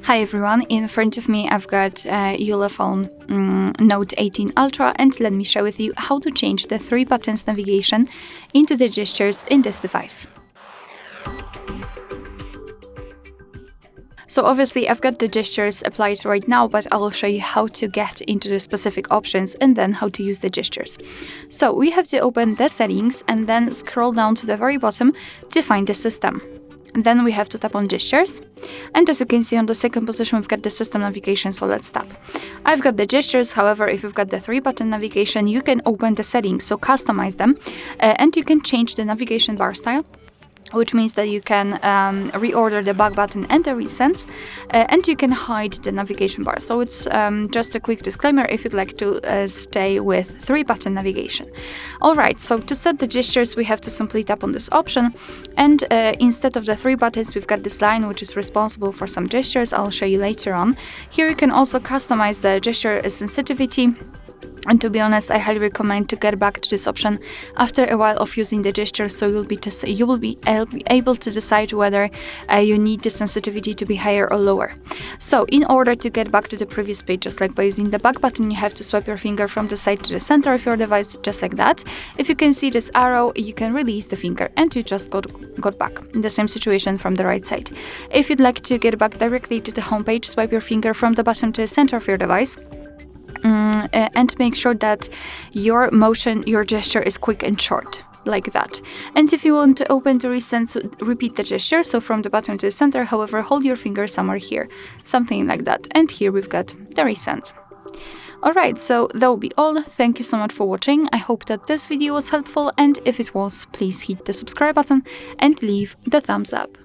Hi everyone, in front of me I've got ULEFONE Note 18 Ultra, and let me share with you how to change the 3 buttons navigation into the gestures in this device. So obviously I've got the gestures applied right now, but I'll show you how to get into the specific options and then how to use the gestures. So we have to open the settings and then scroll down to the very bottom to find the system. And then we have to tap on gestures, and as you can see on the second position we've got the system navigation, so let's tap. I've got the gestures, however if you've got the 3 button navigation you can open the settings, so customize them, and you can change the navigation bar style, which means that you can reorder the back button and the recents, and you can hide the navigation bar. So it's just a quick disclaimer if you'd like to stay with 3 button navigation. Alright, so to set the gestures we have to simply tap on this option, and instead of the 3 buttons we've got this line which is responsible for some gestures. I'll show you later on. Here you can also customize the gesture sensitivity. And to be honest, I highly recommend to get back to this option after a while of using the gesture, so you will be able to decide whether you need the sensitivity to be higher or lower. So in order to get back to the previous page, just like by using the back button, you have to swipe your finger from the side to the center of your device, just like that. If you can see this arrow, you can release the finger and you just got back. In the same situation from the right side. If you'd like to get back directly to the home page, swipe your finger from the button to the center of your device. And make sure that your gesture is quick and short, like that. And if you want to open the recent, repeat the gesture, so from the bottom to the center, however, hold your finger somewhere here, something like that. And here we've got the recent. Alright, so that will be all. Thank you so much for watching. I hope that this video was helpful, and if it was, please hit the subscribe button and leave the thumbs up.